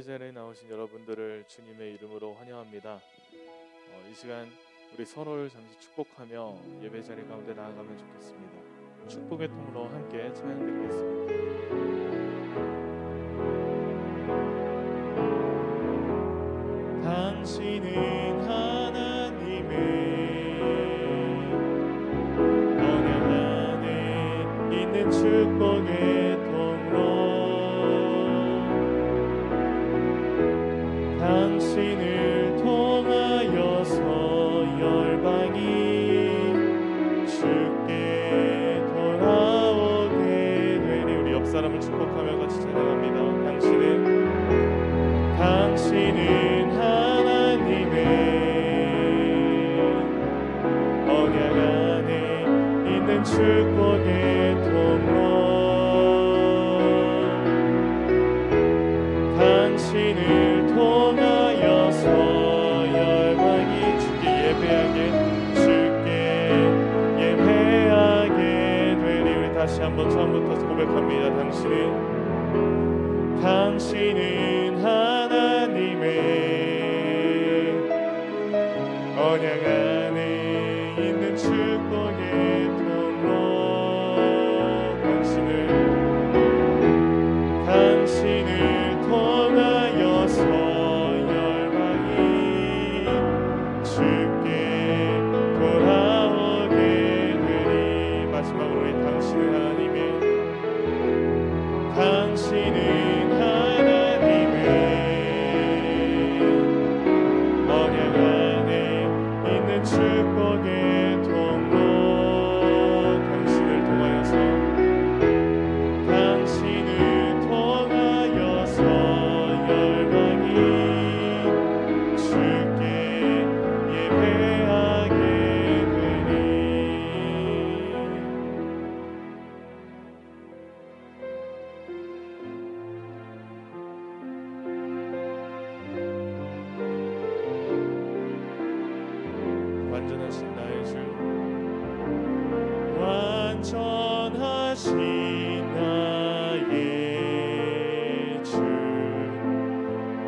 예배 자리에 나오신 여러분들을 주님의 이름으로 환영합니다. 이 시간 우리 서로를 잠시 축복하며 예배 자리 가운데 나아가면 좋겠습니다. 축복의 통으로 함께 찬양드리겠습니다. 당신은 하나님의 언약 안에 있는 축복의 통로, 당신을 통하여서 열방이 주께 돌아오게 되니, 우리 옆 사람을 축복하며 같이 찬양합니다. 당신은 하나님의 언약 안에 있는 축복의 통로, 당신을 통하여서 열방이 주께 예배하게 되니, 우리 다시 한번 처음부터 고백합니다. 당신은 하나님의 언약 안에 있는 축복의 통로, 당신을 통하여서 열방이 주께 돌아오게 되니, 마지막으로 우리 당신은 하나님의 언약 안에 있는 축복의 통로, 당신을 통하여서 열방이 주께 예배하게 되니. 완전하신 나의 주, 완전하신 나의 주,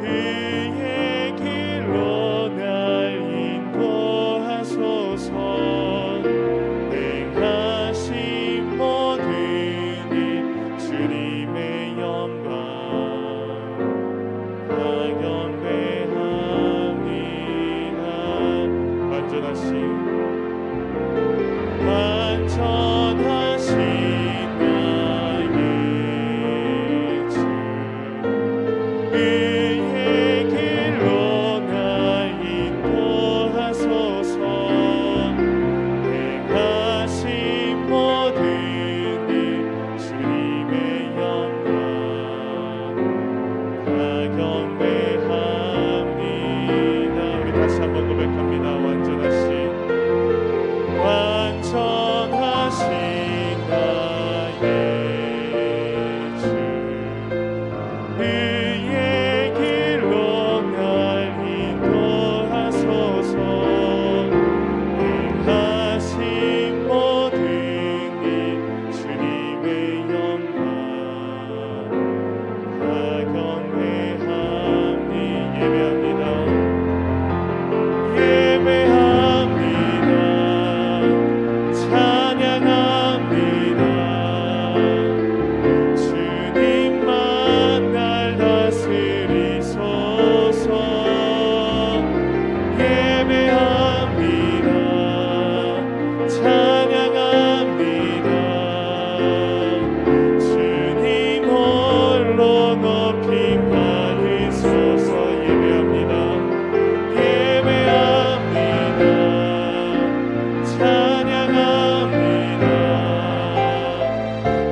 의의 길로 날 인도하소서. 행하신 모든 일 주님의 영광 다 경배합니다. 완전하신 나의 주, 의의 길로 날 인도하소서. 행하신 모든 일 주님의 영광 다 경배합니다. 우리 다시 한번 고백합니다. 완전하신 나의 주, 의의 길로 날 인도하소서. 행하신 모든 일 주님의 영광 다 경배합니. 예배합니다. 찬양합니다. 주님만 날 다스리소서. 예배합니다. 찬양합니다. 주님 홀로 높임 받으소서. 예배합니다. 찬양합니다.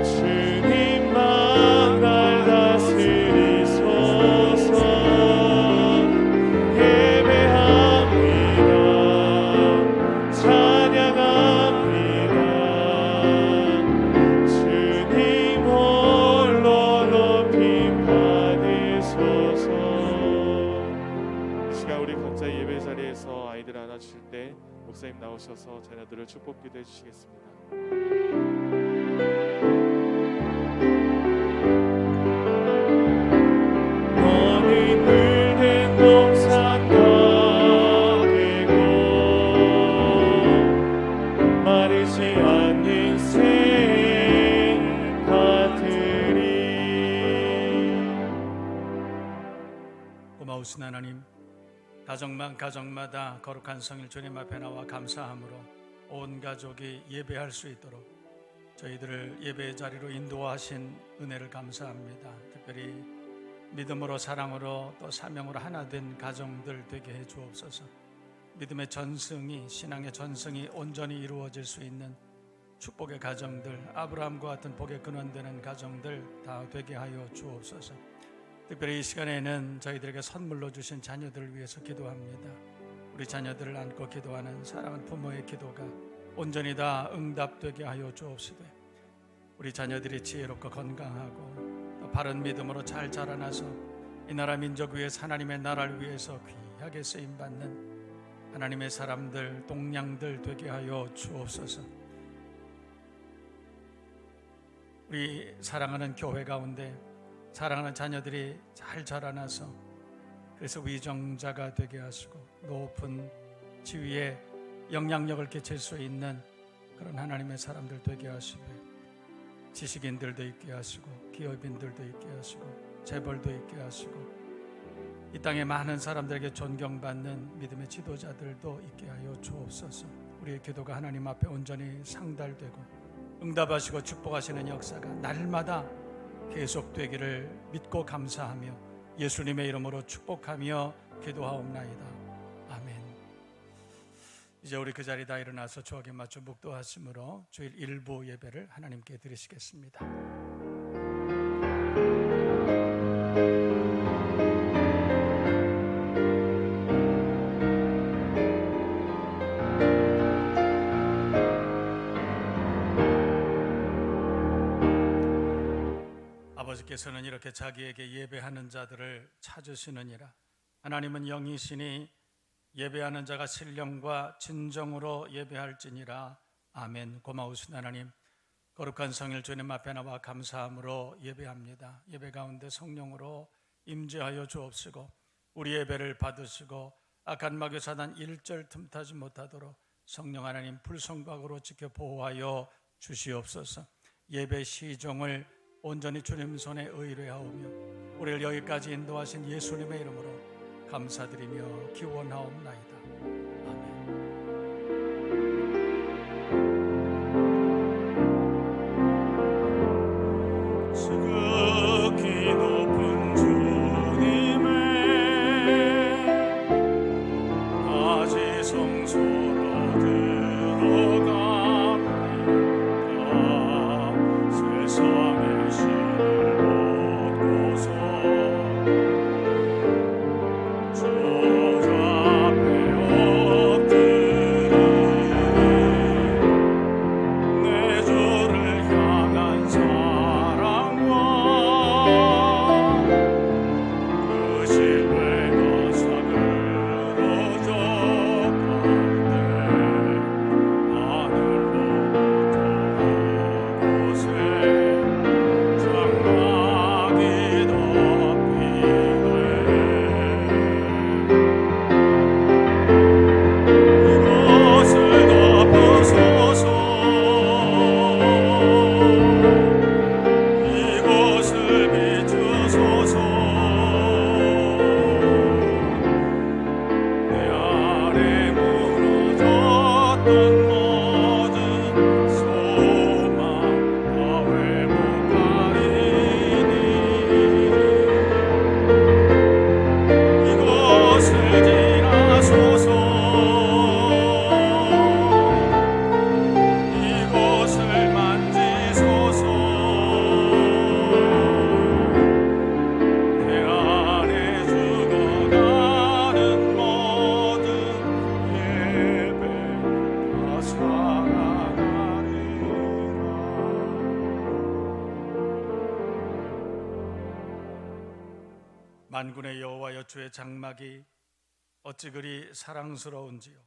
주님만 날 다스리소서. 예배합니다. 찬양합니다. 주님 홀로 높임 받으소서. 이 시간 우리 각자 예배 자리에서 아이들 안아주실 때 목사님 나오셔서 자녀들을 축복 기도해 주시겠습니다. 너는 가정마다 거룩한 성일 주님 앞에 나와 감사함으로 온 가족이 예배할 수 있도록 저희들을 예배의 자리로 인도하신 은혜를 감사합니다. 특별히 믿음으로 사랑으로 또 사명으로 하나 된 가정들 되게 해 주옵소서. 믿음의 전승이, 신앙의 전승이 온전히 이루어질 수 있는 축복의 가정들, 아브라함과 같은 복의 근원되는 가정들 다 되게 하여 주옵소서. 특별히 이 시간에는 저희들에게 선물로 주신 자녀들을 위해서 기도합니다. 우리 자녀들을 안고 기도하는 사랑하는 부모의 기도가 온전히 다 응답되게 하여 주옵시되, 우리 자녀들이 지혜롭고 건강하고 또 바른 믿음으로 잘 자라나서 이 나라 민족 위에서 하나님의 나라를 위해서 귀하게 쓰임받는 하나님의 사람들, 동량들 되게 하여 주옵소서. 우리 사랑하는 교회 가운데 사랑하는 자녀들이 잘 자라나서 그래서 위정자가 되게 하시고 높은 지위에 영향력을 끼칠 수 있는 그런 하나님의 사람들 되게 하시고, 지식인들도 있게 하시고 기업인들도 있게 하시고 재벌도 있게 하시고 이 땅에 많은 사람들에게 존경받는 믿음의 지도자들도 있게 하여 주옵소서. 우리의 기도가 하나님 앞에 온전히 상달되고 응답하시고 축복하시는 역사가 날마다 계속되기를 믿고 감사하며 예수님의 이름으로 축복하며 기도하옵나이다. 아멘. 이제 우리 그 자리 다 일어나서 주옥에 맞춰 묵도하심으로 주일 일부 예배를 하나님께 드리시겠습니다. 아버지께서는 이렇게 자기에게 예배하는 자들을 찾으시느니라. 하나님은 영이시니 예배하는 자가 신령과 진정으로 예배할지니라. 아멘. 고마우신 하나님, 거룩한 성일 주님 앞에 나와 감사함으로 예배합니다. 예배 가운데 성령으로 임재하여 주옵시고 우리 예배를 받으시고 악한 마귀 사단 일절 틈타지 못하도록 성령 하나님 불성각으로 지켜 보호하여 주시옵소서. 예배 시종을 온전히 주님 손에 의뢰하오며 우리를 여기까지 인도하신 예수님의 이름으로 감사드리며 기원하옵나이다. 아멘. 지극히 높은 주님의 낮이 성소로 들어갑니다. 세상의 신을 벗고서 만군의 여호와여, 주의 장막이 어찌 그리 사랑스러운지요.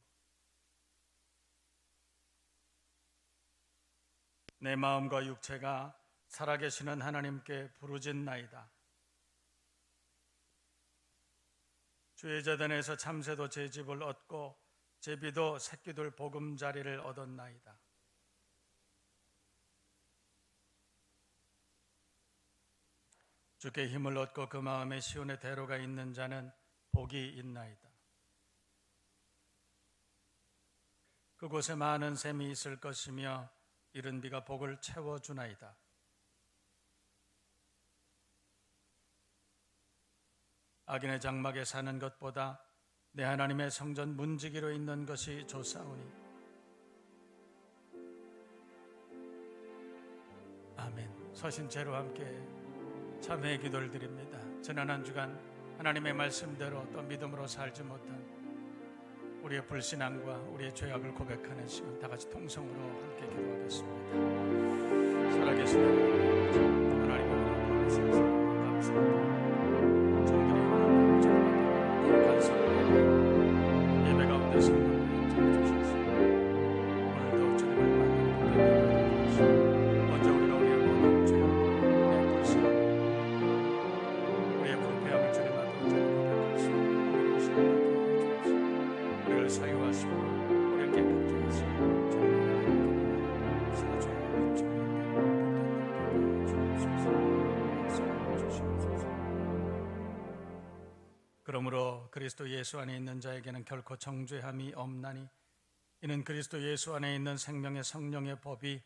내 마음과 육체가 살아계시는 하나님께 부르짖나이다. 주의 제단에서 참새도 제 집을 얻고 제비도 새끼들 보금자리를 얻었나이다. 주께 힘을 얻고 그 마음에 시온의 대로가 있는 자는 복이 있나이다. 그곳에 많은 샘이 있을 것이며 이른 비가 복을 채워주나이다. 악인의 장막에 사는 것보다 내 하나님의 성전 문지기로 있는 것이 좋사오니. 아멘. 서신 채로 함께 참회의 기도를 드립니다. 지난 한 주간 하나님의 말씀대로 또 믿음으로 살지 못한 우리의 불신앙과 우리의 죄악을 고백하는 시간, 다 같이 통성으로 함께 기도하겠습니다. 살아계신 하나님의 은혜를 감사합니다. 정들이 오늘 거룩한 성령 예배 가운데 성령을 인정해 주셔서 오늘도 주님을 만나는 복된 예배를 주시고, 먼저 우리가 우리의 모든 죄, 우리의 불신, 우리의 불패함을 주님 앞에 고백할 수 있는 우리를 신뢰하게 주옵소서. 우리를 사유하시고 우리를 깨끗게 하시고 주님의 사죄와 인정을 주옵소서. 그러므로 그리스도 예수 안에 있는 자에게는 결코 정죄함이 없나니, 이는 그리스도 예수 안에 있는 생명의 성령의 법이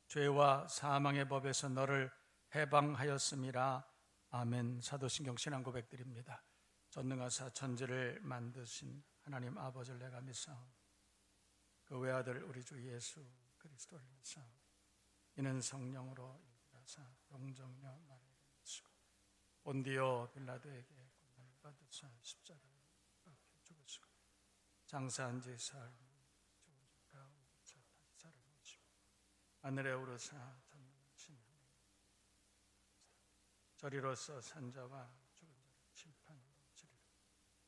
죄와 사망의 법에서 너를 해방하였음이라. 아멘. 사도신경 신앙 고백드립니다. 전능하사 천지를 만드신 하나님 아버지를 내가 믿사오니 그 외아들 우리 주 예수 그리스도를 믿사오니 이는 성령으로 일하사 영정녀 마리아를 믿으시고 본디오 빌라도에게 고난을 받으사 십자가를 박혀 죽으시고 장사한 지 사흘 죽은 자 가운데서 다시 살아나시고 하늘에 오르사 전능하신 하나님 저리로서 산자와 죽은 자를 심판으로 치리라.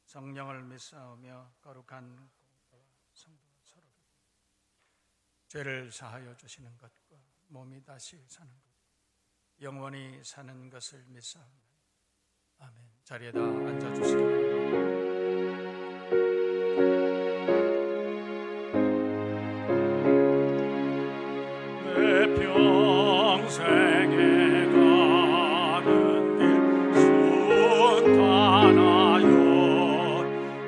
성령을 믿사오며 거룩한 공회와 성도가 서로 죄를 사하여 주시는 것과 몸이 다시 사는 것, 영원히 사는 것을 믿사옵나니. 아멘. 자리에다 앉아주시기 바랍니다. 내 평생에 가는 길 순탄하여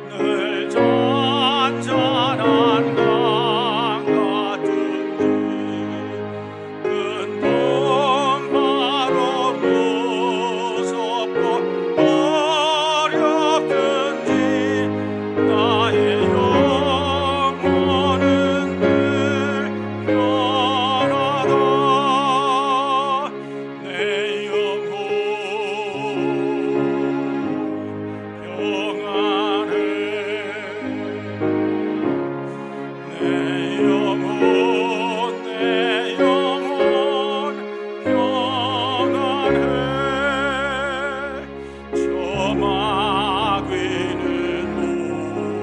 늘 잔잔한 강 같은지 큰 풍파로 무섭고 어렵든지 나의 영혼은 늘 편하다. 내 영혼 평안해. 내 영혼 평안해. 저 마귀는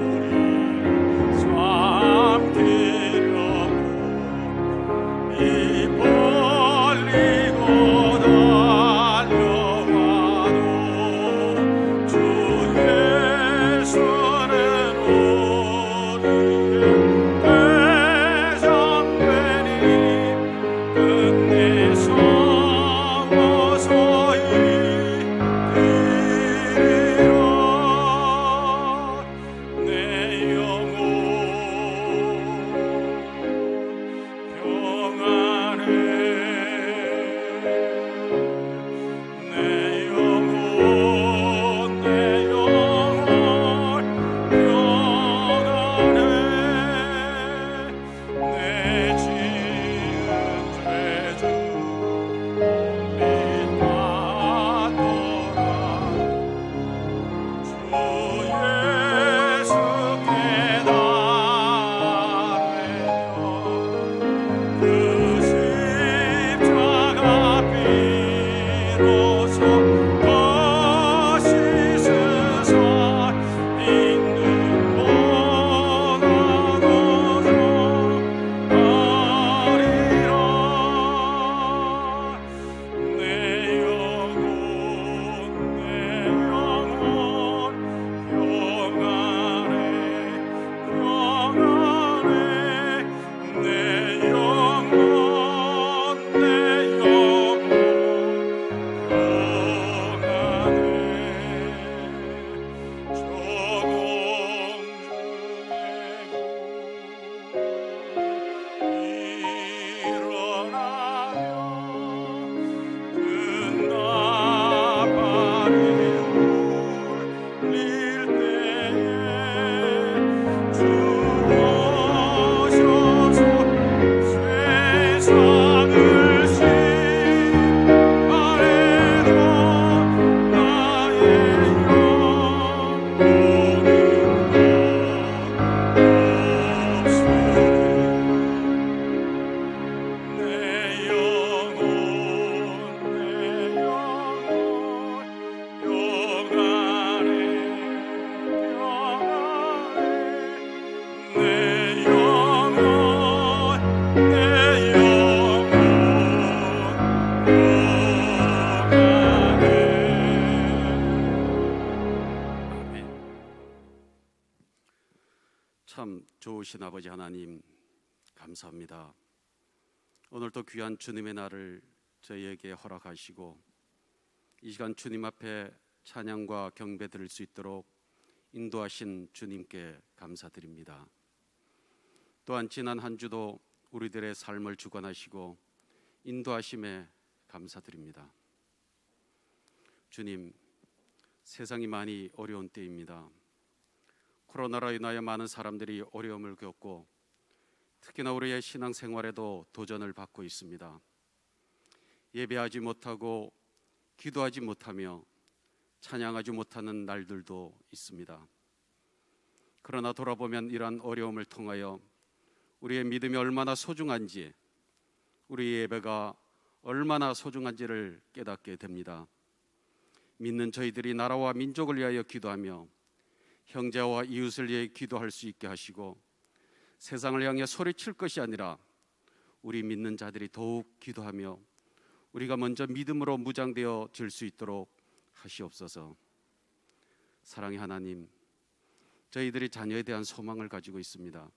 우리를 삼키려고 입 벌리고 달려와도 주 예수는 우리의 대장되니 끝내 서서히 이르리라. 내 영혼 평안해. 내 영혼 참 좋으신 아버지 하나님, 감사합니다. 오늘도 귀한 주님의 날을 저희에게 허락하시고 이 시간 주님 앞에 찬양과 경배 드릴 수 있도록 인도하신 주님께 감사드립니다. 또한 지난 한 주도 우리들의 삶을 주관하시고 인도하심에 감사드립니다. 주님, 세상이 많이 어려운 때입니다. 코로나로 인하여 많은 사람들이 어려움을 겪고 특히나 우리의 신앙생활에도 도전을 받고 있습니다. 예배하지 못하고 기도하지 못하며 찬양하지 못하는 날들도 있습니다. 그러나 돌아보면 이러한 어려움을 통하여 우리의 믿음이 얼마나 소중한지, 우리의 예배가 얼마나 소중한지를 깨닫게 됩니다. 믿는 저희들이 나라와 민족을 위하여 기도하며 형제와 이웃을 위해 기도할 수 있게 하시고 세상을 향해 소리칠 것이 아니라 우리 믿는 자들이 더욱 기도하며 우리가 먼저 믿음으로 무장되어 질 수 있도록 하시옵소서. 사랑의 하나님, 저희들이 자녀에 대한 소망을 가지고 있습니다.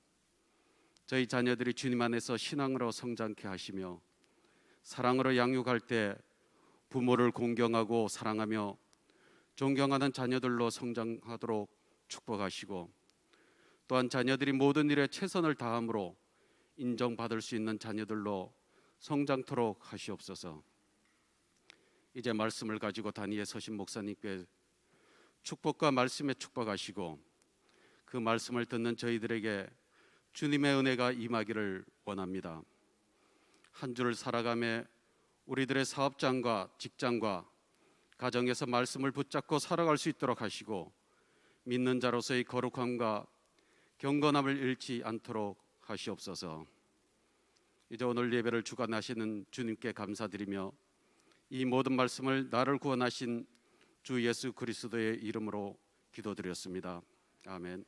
저희 자녀들이 주님 안에서 신앙으로 성장케 하시며 사랑으로 양육할 때 부모를 공경하고 사랑하며 존경하는 자녀들로 성장하도록 축복하시고 또한 자녀들이 모든 일에 최선을 다함으로 인정받을 수 있는 자녀들로 성장토록 하시옵소서. 이제 말씀을 가지고 단위에 서신 목사님께 축복과 말씀에 축복하시고 그 말씀을 듣는 저희들에게 주님의 은혜가 임하기를 원합니다. 한 주를 살아가며 우리들의 사업장과 직장과 가정에서 말씀을 붙잡고 살아갈 수 있도록 하시고 믿는 자로서의 거룩함과 경건함을 잃지 않도록 하시옵소서. 이제 오늘 예배를 주관하시는 주님께 감사드리며 이 모든 말씀을 나를 구원하신 주 예수 그리스도의 이름으로 기도드렸습니다. 아멘.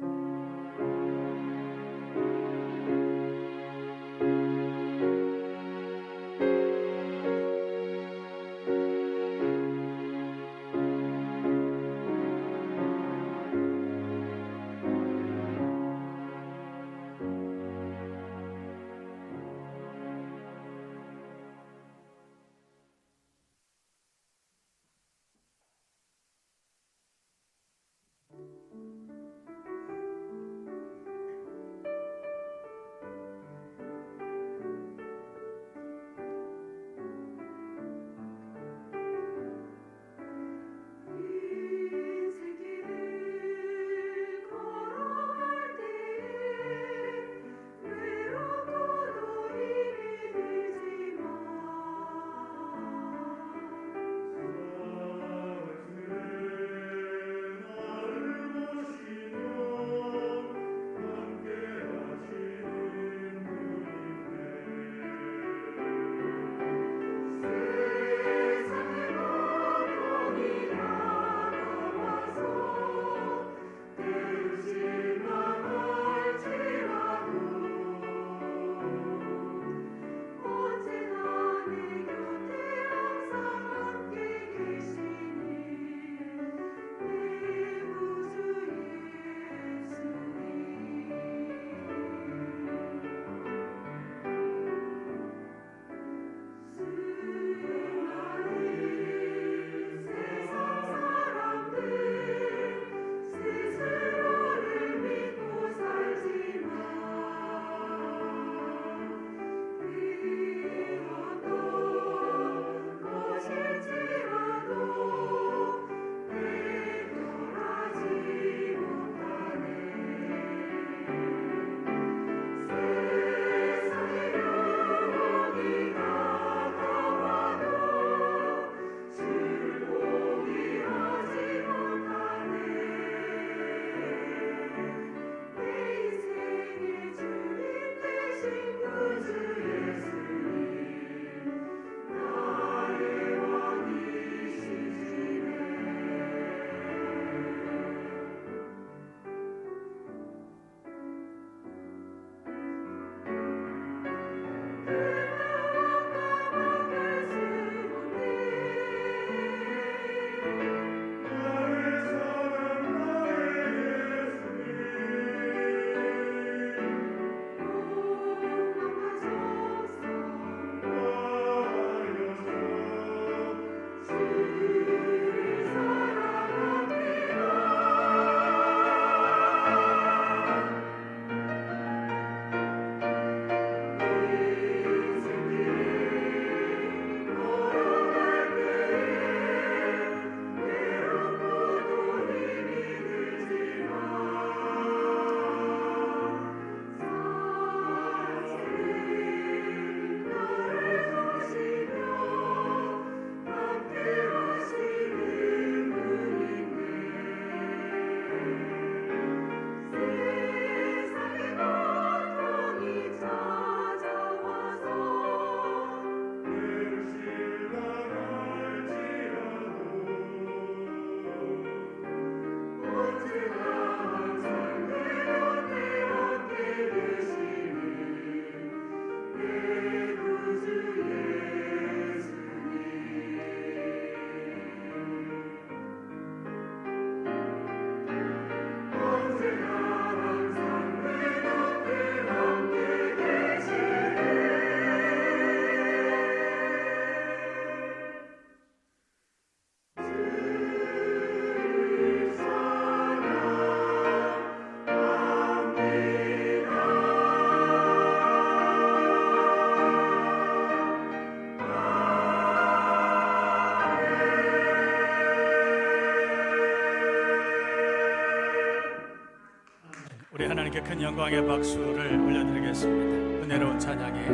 우리 하나님께 큰 영광의 박수를 올려드리겠습니다. 은혜로운 찬양에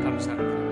감사를 드립니다.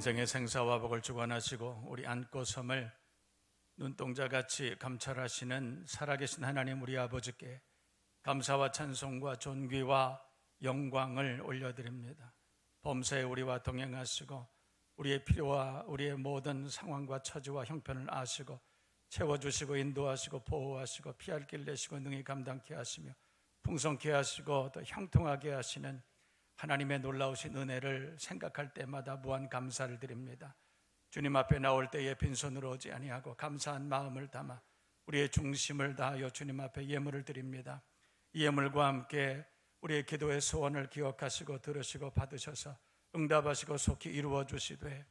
인생의 생사화복을 주관하시고 우리 안고 섬을 눈동자같이 감찰하시는 살아계신 하나님 우리 아버지께 감사와 찬송과 존귀와 영광을 올려드립니다. 범사에 우리와 동행하시고 우리의 필요와 우리의 모든 상황과 처지와 형편을 아시고 채워주시고 인도하시고 보호하시고 피할 길 내시고 능히 감당케 하시며 풍성케 하시고 또 형통하게 하시는 하나님의 놀라우신 은혜를 생각할 때마다 무한 감사를 드립니다. 주님 앞에 나올 때에 빈손으로 오지 아니하고 감사한 마음을 담아 우리의 중심을 다하여 주님 앞에 예물을 드립니다. 이 예물과 함께 우리의 기도의 소원을 기억하시고 들으시고 받으셔서 응답하시고 속히 이루어 주시되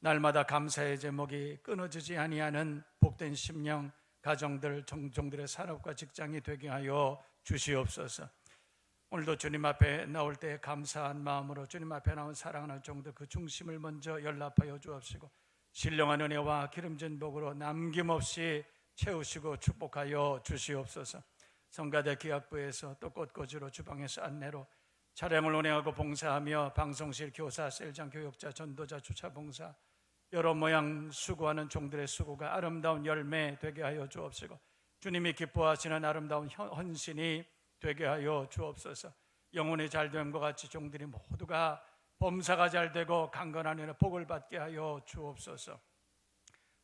날마다 감사의 제목이 끊어지지 아니하는 복된 심령, 가정들, 종들의 산업과 직장이 되게 하여 주시옵소서. 오늘도 주님 앞에 나올 때 감사한 마음으로 주님 앞에 나온 사랑하는 종들 그 중심을 먼저 연락하여 주옵시고 신령한 은혜와 기름진 복으로 남김없이 채우시고 축복하여 주시옵소서. 성가대 기악부에서 또 꽃꽂이로 주방에서 안내로 차량을 운행하고 봉사하며 방송실 교사, 셀장, 교육자, 전도자, 주차봉사 여러 모양 수고하는 종들의 수고가 아름다운 열매 되게 하여 주옵시고 주님이 기뻐하시는 아름다운 헌신이 되게 하여 주옵소서. 영혼이 잘됨과 같이 종들이 모두가 범사가 잘되고 강건한 은혜 복을 받게 하여 주옵소서.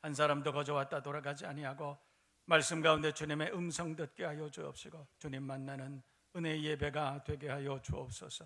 한 사람도 거저 왔다 돌아가지 아니하고 말씀 가운데 주님의 음성 듣게 하여 주옵시고 주님 만나는 은혜의 예배가 되게 하여 주옵소서.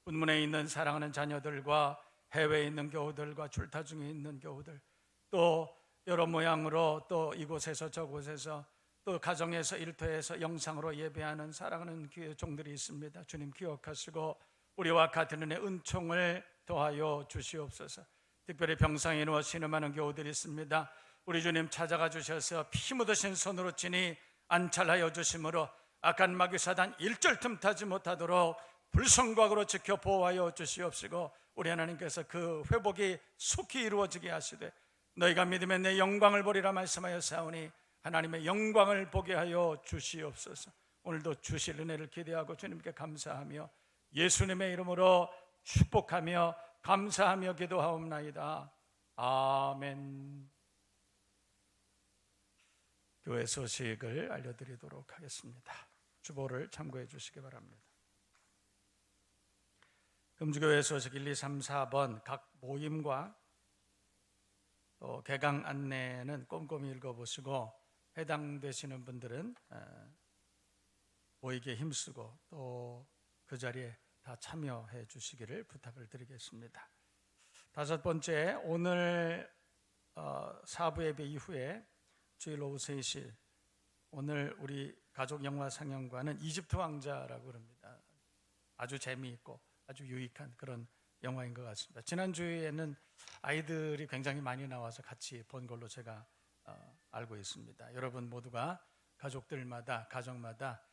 분문에 있는 사랑하는 자녀들과 해외에 있는 교우들과 출타 중에 있는 교우들 또 여러 모양으로 또 이곳에서 저곳에서 또 가정에서 일터에서 영상으로 예배하는 사랑하는 교회 종들이 있습니다. 주님 기억하시고 우리와 같은 은혜 은총을 더하여 주시옵소서. 특별히 병상에 누워 신음하는 교우들이 있습니다. 우리 주님 찾아가 주셔서 피 묻으신 손으로 친히 안찰하여 주심으로 악한 마귀 사단 일절 틈타지 못하도록 불성곽으로 지켜 보호하여 주시옵시고 우리 하나님께서 그 회복이 속히 이루어지게 하시되 너희가 믿으면 내 영광을 보리라 말씀하여 사오니 하나님의 영광을 보게 하여 주시옵소서. 오늘도 주실 은혜를 기대하고 주님께 감사하며 예수님의 이름으로 축복하며 감사하며 기도하옵나이다. 아멘. 교회 소식을 알려드리도록 하겠습니다. 주보를 참고해 주시기 바랍니다. 금주교회 소식 1, 2, 3, 4번 각 모임과 또 개강 안내는 꼼꼼히 읽어보시고 해당되시는 분들은 모이기에 힘쓰고 또 그 자리에 다 참여해 주시기를 부탁을 드리겠습니다. 다섯 번째, 오늘 사부 예배 이후에 주일 오후 3시 오늘 우리 가족 영화 상영관은 이집트 왕자라고 그럽니다. 아주 재미있고 아주 유익한 그런 영화인 것 같습니다. 지난주에는 아이들이 굉장히 많이 나와서 같이 본 걸로 제가 알고 있습니다. 여러분 모두가 가족들마다 가정마다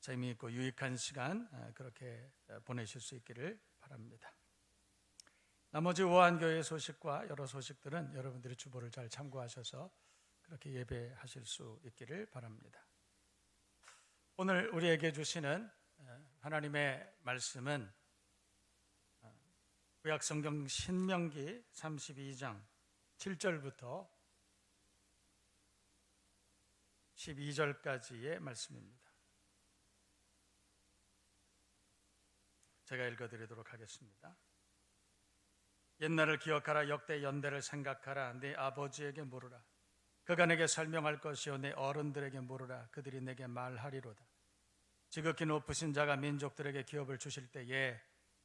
재미있고 유익한 시간 그렇게 보내실 수 있기를 바랍니다. 나머지 우한교회 소식과 여러 소식들은 여러분들이 주보를 잘 참고하셔서 그렇게 예배하실 수 있기를 바랍니다. 오늘 우리에게 주시는 하나님의 말씀은 구약성경 신명기 32장 7절부터 12절까지의 말씀입니다. 제가 읽어드리도록 하겠습니다. 옛날을 기억하라. 역대 연대를 생각하라. 네 아버지에게 물으라. 그가 내게 설명할 것이요 내 어른들에게 물으라. 그들이 내게 말하리로다. 지극히 높으신 자가 민족들에게 기업을 주실 때에,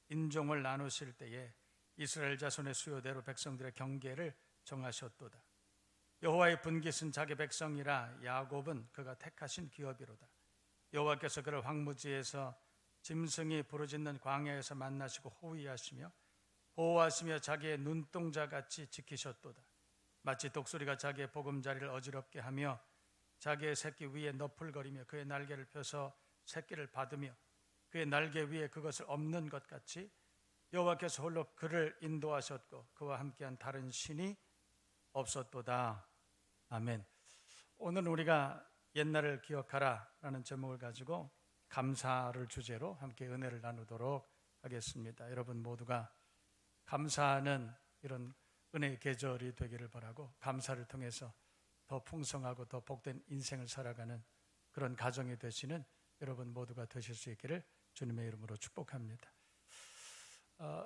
인종을 나누실 때에 이스라엘 자손의 수요대로 백성들의 경계를 정하셨도다. 여호와의 분깃은 자기 백성이라. 야곱은 그가 택하신 기업이로다. 여호와께서 그를 황무지에서 짐승이 부르짖는 광야에서 만나시고 호위하시며 보호하시며 자기의 눈동자같이 지키셨도다. 마치 독수리가 자기의 보금자리를 어지럽게 하며 자기의 새끼 위에 너풀거리며 그의 날개를 펴서 새끼를 받으며 그의 날개 위에 그것을 엎는 것 같이 여호와께서 홀로 그를 인도하셨고 그와 함께한 다른 신이 없었도다. 아멘. 오늘 우리가 옛날을 기억하라 라는 제목을 가지고 감사를 주제로 함께 은혜를 나누도록 하겠습니다. 여러분 모두가 감사하는 이런 은혜의 계절이 되기를 바라고, 감사를 통해서 더 풍성하고 더 복된 인생을 살아가는 그런 가정이 되시는 여러분 모두가 되실 수 있기를 주님의 이름으로 축복합니다.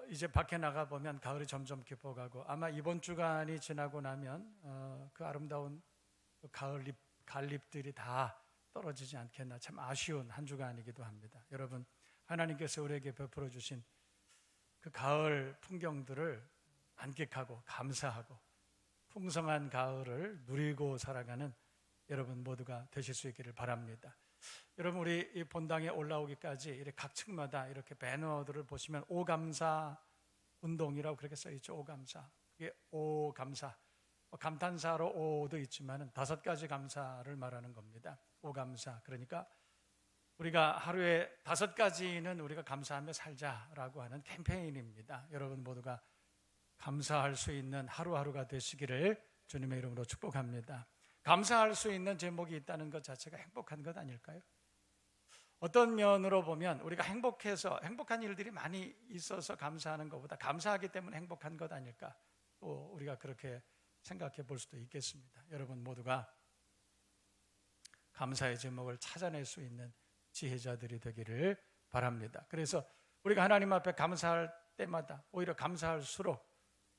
이제 밖에 나가보면 가을이 점점 깊어가고 아마 이번 주간이 지나고 나면 그 아름다운 가을잎들이 다 떨어지지 않겠나, 참 아쉬운 한 주간이기도 합니다. 여러분, 하나님께서 우리에게 베풀어 주신 그 가을 풍경들을 만끽하고 감사하고 풍성한 가을을 누리고 살아가는 여러분 모두가 되실 수 있기를 바랍니다. 여러분, 우리 이 본당에 올라오기까지 이렇게 각 층마다 이렇게 배너들을 보시면 오감사 운동이라고 그렇게 써 있죠. 오감사. 그게 오감사. 감탄사로 오도 있지만 5가지 감사를 말하는 겁니다. 오감사. 그러니까 우리가 하루에 5가지는 우리가 감사하며 살자라고 하는 캠페인입니다. 여러분 모두가 감사할 수 있는 하루하루가 되시기를 주님의 이름으로 축복합니다. 감사할 수 있는 제목이 있다는 것 자체가 행복한 것 아닐까요? 어떤 면으로 보면 우리가 행복한 일들이 많이 있어서 감사하는 것보다 감사하기 때문에 행복한 것 아닐까, 또 우리가 그렇게 생각해 볼 수도 있겠습니다. 여러분 모두가 감사의 제목을 찾아낼 수 있는 지혜자들이 되기를 바랍니다. 그래서 우리가 하나님 앞에 감사할 때마다 오히려 감사할수록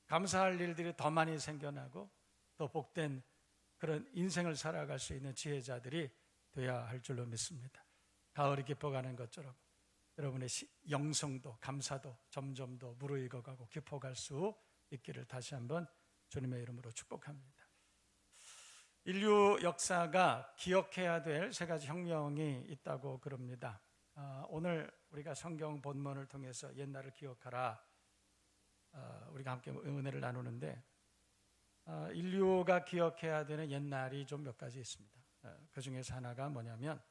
감사할 일들이 더 많이 생겨나고 더 복된 그런 인생을 살아갈 수 있는 지혜자들이 되어야 할 줄로 믿습니다. 가을이 깊어가는 것처럼 여러분의 영성도 감사도 점점 더 무르익어가고 깊어갈 수 있기를 다시 한번 주님의 이름으로 축복합니다. 인류 역사가 기억해야 될 3가지 혁명이 있다고 그럽니다. 오늘 우리가 성경 본문을 통해서 옛날을 기억하라, 우리가 함께 은혜를 나누는데 인류가 기억해야 되는 옛날이 좀 몇 가지 있습니다. 그 중에서 하나가 뭐냐면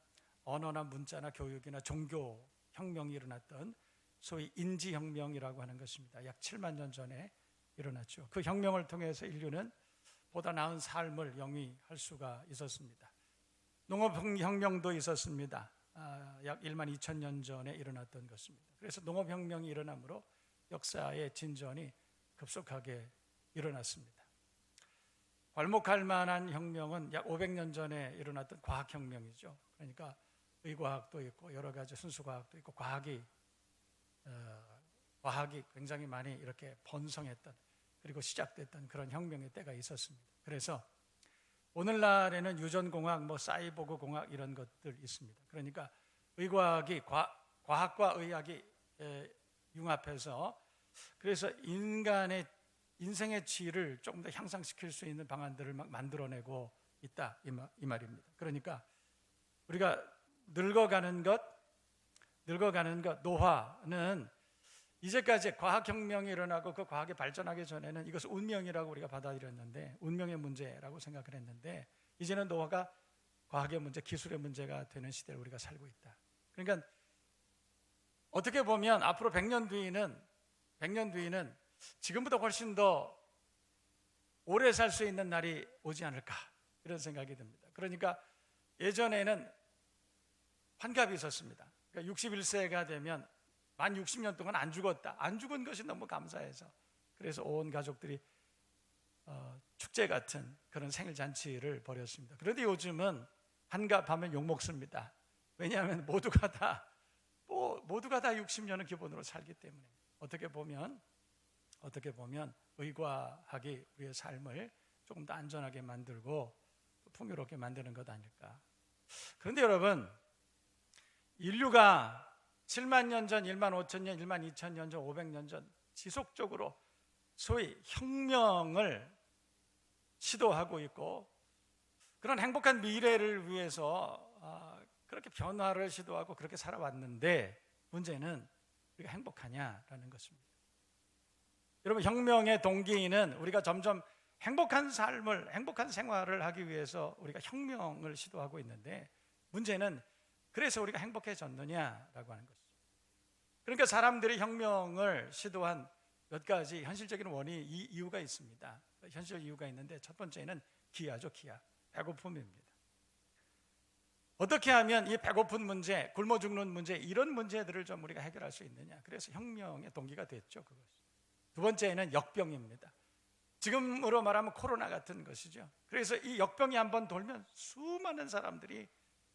언어나 문자나 교육이나 종교 혁명이 일어났던 소위 인지혁명이라고 하는 것입니다. 약 7만 년 전에 일어났죠. 그 혁명을 통해서 인류는 보다 나은 삶을 영위할 수가 있었습니다. 농업혁명도 있었습니다. 약 1만 2천 년 전에 일어났던 것입니다. 그래서 농업혁명이 일어나므로 역사의 진전이 급속하게 일어났습니다. 괄목할 만한 혁명은 약 500년 전에 일어났던 과학혁명이죠. 그러니까 의과학도 있고 여러 가지 순수과학도 있고 과학이 굉장히 많이 이렇게 번성했던, 그리고 시작됐던 그런 혁명의 때가 있었습니다. 그래서 오늘날에는 유전공학, 사이보그 공학 이런 것들 있습니다. 그러니까 의과학이 과학과 의학이 융합해서 그래서 인간의 인생의 질을 조금 더 향상시킬 수 있는 방안들을 막 만들어내고 있다 이 말입니다. 그러니까 우리가 늙어가는 것 노화는 이제까지 과학혁명이 일어나고 그 과학이 발전하기 전에는 이것을 운명이라고 우리가 받아들였는데, 운명의 문제라고 생각을 했는데, 이제는 노화가 과학의 문제, 기술의 문제가 되는 시대를 우리가 살고 있다. 그러니까 어떻게 보면 앞으로 100년 뒤는 지금보다 훨씬 더 오래 살 수 있는 날이 오지 않을까, 이런 생각이 듭니다. 그러니까 예전에는 환갑이 있었습니다. 그러니까 61세가 되면 만 60년 동안 안 죽었다, 안 죽은 것이 너무 감사해서, 그래서 온 가족들이 축제 같은 그런 생일 잔치를 벌였습니다. 그런데 요즘은 한갑하면 욕먹습니다. 왜냐하면 모두가 다 60년은 기본으로 살기 때문에 어떻게 보면 의과학이 우리의 삶을 조금 더 안전하게 만들고 풍요롭게 만드는 것 아닐까. 그런데 여러분, 인류가 7만 년 전, 1만 5천 년, 1만 2천 년 전, 500년 전 지속적으로 소위 혁명을 시도하고 있고, 그런 행복한 미래를 위해서 그렇게 변화를 시도하고 그렇게 살아왔는데, 문제는 우리가 행복하냐라는 것입니다. 여러분, 혁명의 동기는 우리가 점점 행복한 삶을, 행복한 생활을 하기 위해서 우리가 혁명을 시도하고 있는데, 문제는 그래서 우리가 행복해졌느냐라고 하는 것이죠. 그러니까 사람들이 혁명을 시도한 몇 가지 현실적인 이유가 있습니다. 현실적 이유가 있는데, 첫 번째는 기아죠. 기아, 배고픔입니다. 어떻게 하면 이 배고픈 문제, 굶어 죽는 문제, 이런 문제들을 좀 우리가 해결할 수 있느냐. 그래서 혁명의 동기가 됐죠, 그것이. 두 번째는 역병입니다. 지금으로 말하면 코로나 같은 것이죠. 그래서 이 역병이 한번 돌면 수많은 사람들이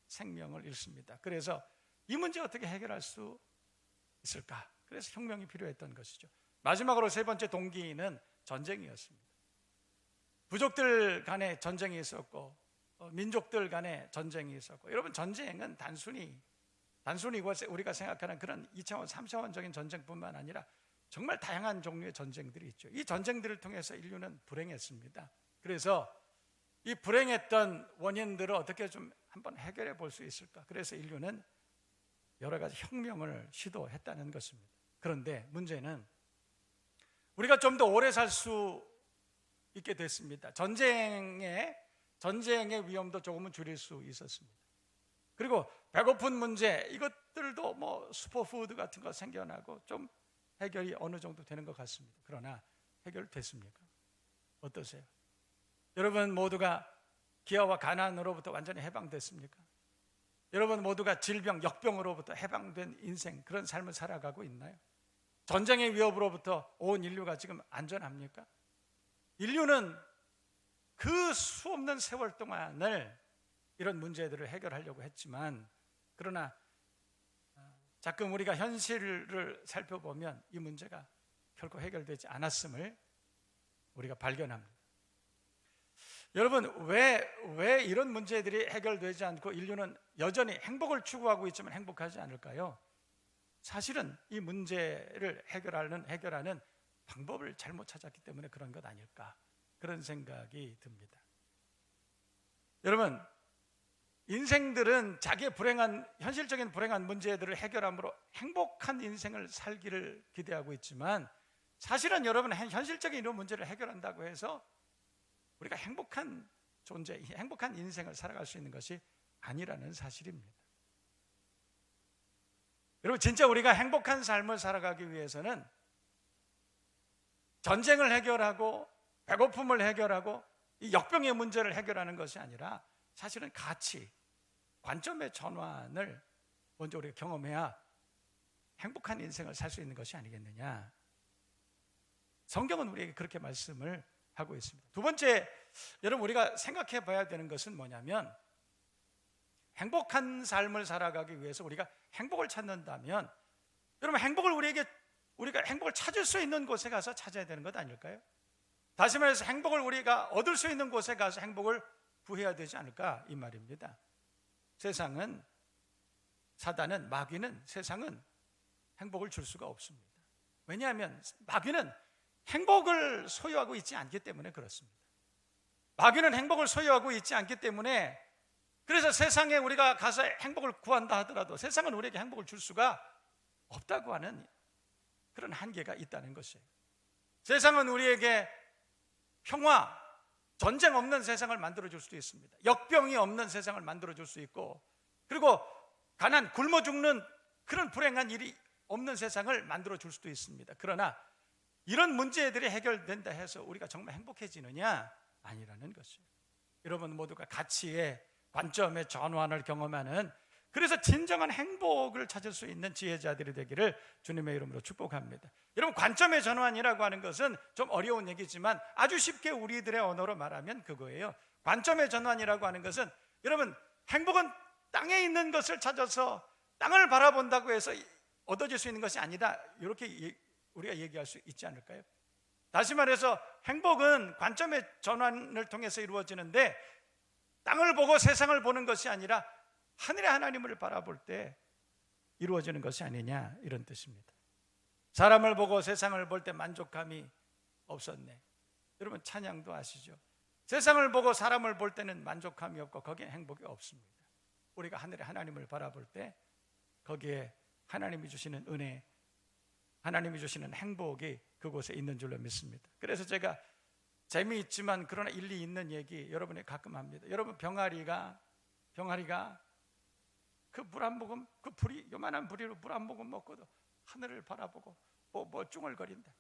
생명을 잃습니다. 그래서 이 문제 어떻게 해결할 수 있을까? 그래서 혁명이 필요했던 것이죠. 마지막으로 세 번째 동기는 전쟁이었습니다. 부족들 간에 전쟁이 있었고, 민족들 간에 전쟁이 있었고. 여러분, 전쟁은 단순히 우리가 생각하는 그런 2차원, 3차원적인 전쟁뿐만 아니라 정말 다양한 종류의 전쟁들이 있죠. 이 전쟁들을 통해서 인류는 불행했습니다. 그래서 이 불행했던 원인들을 어떻게 좀 한번 해결해 볼 수 있을까? 그래서 인류는 여러 가지 혁명을 시도했다는 것입니다. 그런데 문제는 우리가 좀 더 오래 살 수 있게 됐습니다. 전쟁의 위험도 조금은 줄일 수 있었습니다. 그리고 배고픈 문제, 이것들도 뭐 슈퍼푸드 같은 거 생겨나고 좀 해결이 어느 정도 되는 것 같습니다. 그러나 해결됐습니까? 어떠세요? 여러분 모두가 기아와 가난으로부터 완전히 해방됐습니까? 여러분 모두가 질병, 역병으로부터 해방된 인생, 그런 삶을 살아가고 있나요? 전쟁의 위협으로부터 온 인류가 지금 안전합니까? 인류는 그 수없는 세월 동안을 이런 문제들을 해결하려고 했지만, 그러나 가끔 우리가 현실을 살펴보면 이 문제가 결코 해결되지 않았음을 우리가 발견합니다. 여러분, 왜 이런 문제들이 해결되지 않고 인류는 여전히 행복을 추구하고 있지만 행복하지 않을까요? 사실은 이 문제를 해결하는 방법을 잘못 찾았기 때문에 그런 것 아닐까, 그런 생각이 듭니다. 여러분, 인생들은 자기의 현실적인 불행한 문제들을 해결함으로 행복한 인생을 살기를 기대하고 있지만, 사실은 여러분, 현실적인 이런 문제를 해결한다고 해서 우리가 행복한 존재, 행복한 인생을 살아갈 수 있는 것이 아니라는 사실입니다. 여러분, 진짜 우리가 행복한 삶을 살아가기 위해서는 전쟁을 해결하고 배고픔을 해결하고 이 역병의 문제를 해결하는 것이 아니라, 사실은 가치, 관점의 전환을 먼저 우리가 경험해야 행복한 인생을 살 수 있는 것이 아니겠느냐. 성경은 우리에게 그렇게 말씀을 하고 있습니다. 두 번째, 여러분 우리가 생각해 봐야 되는 것은 뭐냐면, 행복한 삶을 살아가기 위해서 우리가 행복을 찾는다면, 여러분 우리가 행복을 찾을 수 있는 곳에 가서 찾아야 되는 것 아닐까요? 다시 말해서 행복을 우리가 얻을 수 있는 곳에 가서 행복을 구해야 되지 않을까, 이 말입니다. 마귀는 세상은 행복을 줄 수가 없습니다. 왜냐하면 마귀는 행복을 소유하고 있지 않기 때문에 그렇습니다. 마귀는 행복을 소유하고 있지 않기 때문에, 그래서 세상에 우리가 가서 행복을 구한다 하더라도 세상은 우리에게 행복을 줄 수가 없다고 하는 그런 한계가 있다는 것이에요. 세상은 우리에게 평화, 전쟁 없는 세상을 만들어줄 수도 있습니다. 역병이 없는 세상을 만들어줄 수 있고, 그리고 가난, 굶어 죽는 그런 불행한 일이 없는 세상을 만들어줄 수도 있습니다. 그러나 이런 문제들이 해결된다 해서 우리가 정말 행복해지느냐? 아니라는 것이에요. 여러분 모두가 가치의 관점의 전환을 경험하는, 그래서 진정한 행복을 찾을 수 있는 지혜자들이 되기를 주님의 이름으로 축복합니다. 여러분, 관점의 전환이라고 하는 것은 좀 어려운 얘기지만 아주 쉽게 우리들의 언어로 말하면 그거예요. 관점의 전환이라고 하는 것은, 여러분, 행복은 땅에 있는 것을 찾아서 땅을 바라본다고 해서 얻어질 수 있는 것이 아니다, 이렇게 우리가 얘기할 수 있지 않을까요? 다시 말해서 행복은 관점의 전환을 통해서 이루어지는데, 땅을 보고 세상을 보는 것이 아니라 하늘의 하나님을 바라볼 때 이루어지는 것이 아니냐, 이런 뜻입니다. 사람을 보고 세상을 볼 때 만족감이 없었네. 여러분 찬양도 아시죠? 세상을 보고 사람을 볼 때는 만족감이 없고 거기에 행복이 없습니다. 우리가 하늘의 하나님을 바라볼 때 거기에 하나님이 주시는 은혜, 하나님이 주시는 행복이 그곳에 있는 줄로 믿습니다. 그래서 제가 재미있지만 그러나 일리 있는 얘기 여러분이 가끔 합니다. 여러분, 병아리가 그 물 한 모금, 그 불이 요만한 부리로 물 한 모금 먹고도 하늘을 바라보고 뭐 쭝얼거린다.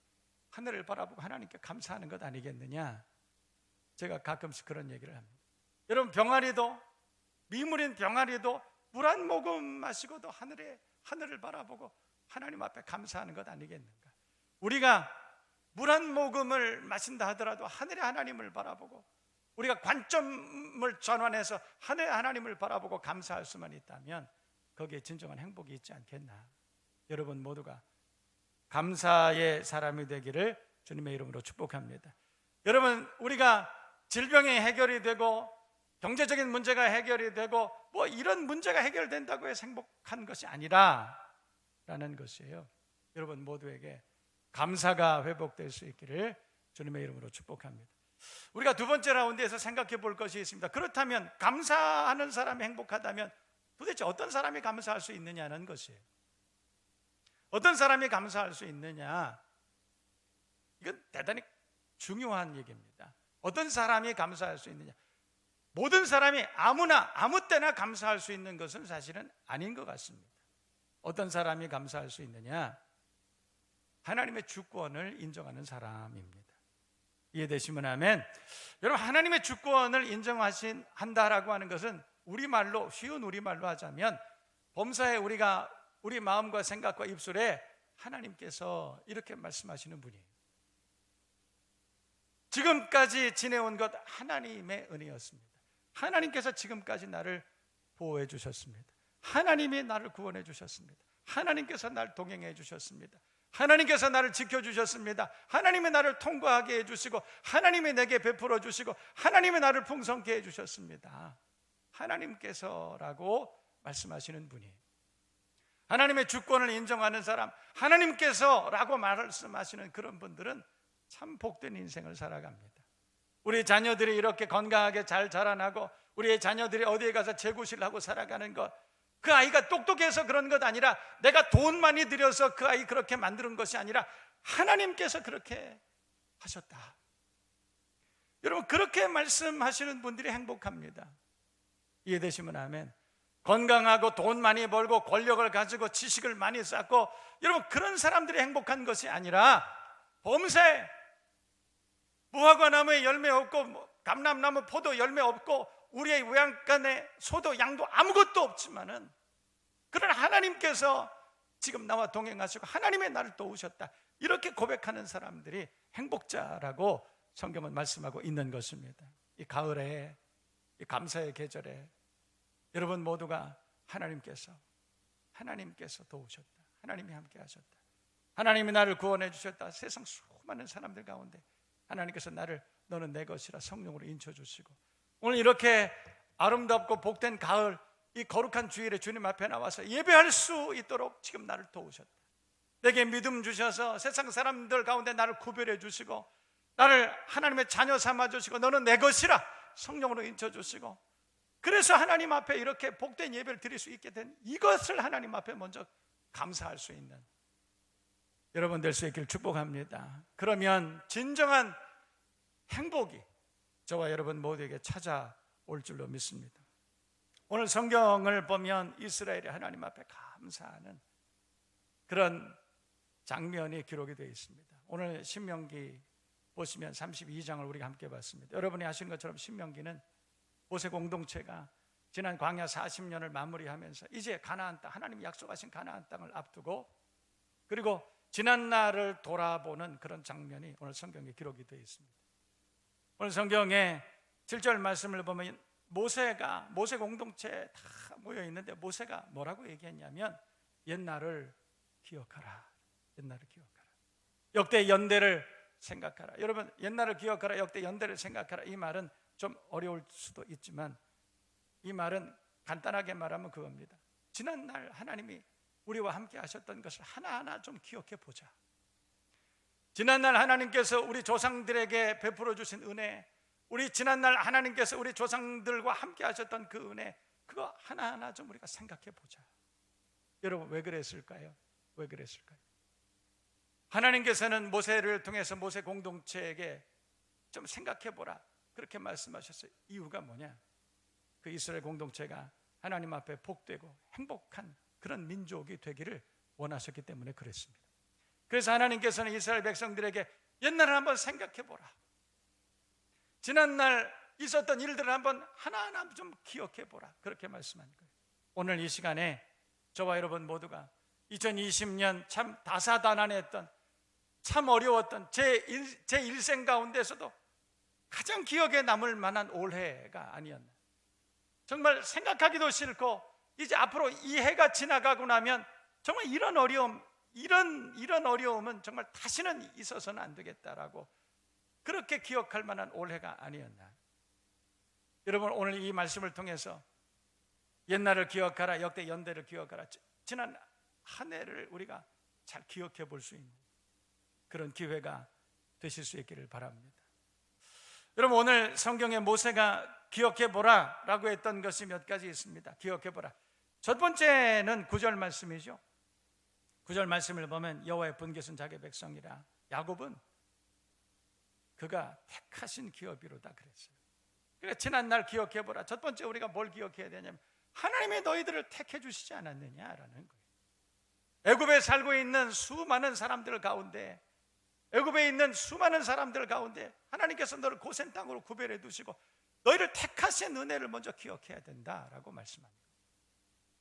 하늘을 바라보고 하나님께 감사하는 것 아니겠느냐? 제가 가끔씩 그런 얘기를 합니다. 여러분, 병아리도, 미물인 병아리도 물 한 모금 마시고도 하늘을 바라보고 하나님 앞에 감사하는 것 아니겠는가? 우리가 물 한 모금을 마신다 하더라도 하늘의 하나님을 바라보고, 우리가 관점을 전환해서 하늘의 하나님을 바라보고 감사할 수만 있다면 거기에 진정한 행복이 있지 않겠나? 여러분 모두가 감사의 사람이 되기를 주님의 이름으로 축복합니다. 여러분, 우리가 질병이 해결이 되고 경제적인 문제가 해결이 되고 뭐 이런 문제가 해결된다고 해서 행복한 것이 아니라 라는 것이에요. 여러분 모두에게 감사가 회복될 수 있기를 주님의 이름으로 축복합니다. 우리가 두 번째 라운드에서 생각해 볼 것이 있습니다. 그렇다면 감사하는 사람이 행복하다면 도대체 어떤 사람이 감사할 수 있느냐는 것이에요. 어떤 사람이 감사할 수 있느냐? 이건 대단히 중요한 얘기입니다. 어떤 사람이 감사할 수 있느냐? 모든 사람이 아무나 아무 때나 감사할 수 있는 것은 사실은 아닌 것 같습니다. 어떤 사람이 감사할 수 있느냐? 하나님의 주권을 인정하는 사람입니다. 이해되시면 아멘. 여러분, 하나님의 주권을 인정한다라고 하는 것은 우리말로, 쉬운 우리말로 하자면 범사에 우리 마음과 생각과 입술에 하나님께서 이렇게 말씀하시는 분이에요. 지금까지 지내온 것 하나님의 은혜였습니다. 하나님께서 지금까지 나를 보호해 주셨습니다. 하나님이 나를 구원해 주셨습니다. 하나님께서 나를 동행해 주셨습니다. 하나님께서 나를 지켜주셨습니다. 하나님이 나를 통과하게 해주시고 하나님이 내게 베풀어 주시고 하나님이 나를 풍성케 해주셨습니다. 하나님께서라고 말씀하시는 분이에요. 하나님의 주권을 인정하는 사람, 하나님께서라고 말씀하시는 그런 분들은 참 복된 인생을 살아갑니다. 우리 자녀들이 이렇게 건강하게 잘 자라나고 우리의 자녀들이 어디에 가서 재구실하고 살아가는 것, 그 아이가 똑똑해서 그런 것 아니라 내가 돈 많이 들여서 그 아이 그렇게 만드는 것이 아니라 하나님께서 그렇게 하셨다. 여러분, 그렇게 말씀하시는 분들이 행복합니다. 이해되시면 아멘. 건강하고 돈 많이 벌고 권력을 가지고 지식을 많이 쌓고, 여러분 그런 사람들이 행복한 것이 아니라 범사에 무화과 나무에 열매 없고 감람나무 포도 열매 없고 우리의 외양간에 소도 양도 아무것도 없지만은 그러나 하나님께서 지금 나와 동행하시고 하나님의 나를 도우셨다, 이렇게 고백하는 사람들이 행복자라고 성경은 말씀하고 있는 것입니다. 이 가을에, 이 감사의 계절에 여러분 모두가 하나님께서 도우셨다, 하나님이 함께 하셨다, 하나님이 나를 구원해 주셨다, 세상 수많은 사람들 가운데 하나님께서 너는 내 것이라 성령으로 인쳐주시고 오늘 이렇게 아름답고 복된 가을, 이 거룩한 주일에 주님 앞에 나와서 예배할 수 있도록 지금 나를 도우셨다. 내게 믿음 주셔서 세상 사람들 가운데 나를 구별해 주시고 나를 하나님의 자녀 삼아 주시고 너는 내 것이라 성령으로 인쳐주시고, 그래서 하나님 앞에 이렇게 복된 예배를 드릴 수 있게 된 이것을 하나님 앞에 먼저 감사할 수 있는 여러분 될 수 있기를 축복합니다. 그러면 진정한 행복이 저와 여러분 모두에게 찾아올 줄로 믿습니다. 오늘 성경을 보면 이스라엘이 하나님 앞에 감사하는 그런 장면이 기록이 되어 있습니다. 오늘 신명기 보시면 32장을 우리가 함께 봤습니다. 여러분이 아시는 것처럼 신명기는 모세 공동체가 지난 광야 40년을 마무리하면서 이제 가나안 땅, 하나님이 약속하신 가나안 땅을 앞두고 그리고 지난 날을 돌아보는 그런 장면이 오늘 성경에 기록이 되어 있습니다. 오늘 성경에 7절 말씀을 보면 모세 공동체에 다 모여 있는데 모세가 뭐라고 얘기했냐면 옛날을 기억하라. 옛날을 기억하라. 역대 연대를 생각하라. 여러분, 옛날을 기억하라, 역대 연대를 생각하라. 이 말은 좀 어려울 수도 있지만 이 말은 간단하게 말하면 그겁니다. 지난날 하나님이 우리와 함께 하셨던 것을 하나하나 좀 기억해 보자. 지난날 하나님께서 우리 조상들에게 베풀어 주신 은혜, 우리 지난날 하나님께서 우리 조상들과 함께 하셨던 그 은혜, 그거 하나하나 좀 우리가 생각해 보자. 여러분, 왜 그랬을까요? 왜 그랬을까요? 하나님께서는 모세를 통해서 모세 공동체에게 좀 생각해 보라 그렇게 말씀하셨어요. 이유가 뭐냐? 그 이스라엘 공동체가 하나님 앞에 복되고 행복한 그런 민족이 되기를 원하셨기 때문에 그랬습니다. 그래서 하나님께서는 이스라엘 백성들에게 옛날을 한번 생각해 보라. 지난날 있었던 일들을 한번 하나하나 좀 기억해 보라. 그렇게 말씀한 거예요. 오늘 이 시간에 저와 여러분 모두가 2020년 참 다사다난했던, 참 어려웠던 제 일생 가운데서도 가장 기억에 남을 만한 올해가 아니었나. 정말 생각하기도 싫고 이제 앞으로 이 해가 지나가고 나면 정말 이런 어려움, 이런 어려움은 정말 다시는 있어서는 안 되겠다라고 그렇게 기억할 만한 올해가 아니었나. 여러분, 오늘 이 말씀을 통해서 옛날을 기억하라, 역대 연대를 기억하라, 지난 한 해를 우리가 잘 기억해 볼 수 있는 그런 기회가 되실 수 있기를 바랍니다. 여러분, 오늘 성경에 모세가 기억해 보라 라고 했던 것이 몇 가지 있습니다. 기억해 보라. 첫 번째는 9절 말씀이죠. 9절 말씀을 보면 여호와의 분깃은 자기 백성이라. 야곱은 그가 택하신 기업이로다 그랬어요. 그러니까 지난날 기억해 보라. 첫 번째 우리가 뭘 기억해야 되냐면 하나님이 너희들을 택해 주시지 않았느냐라는 거예요. 애굽에 살고 있는 수많은 사람들 가운데, 애굽에 있는 수많은 사람들 가운데 하나님께서 너를 고센 땅으로 구별해 두시고 너희를 택하신 은혜를 먼저 기억해야 된다라고 말씀합니다.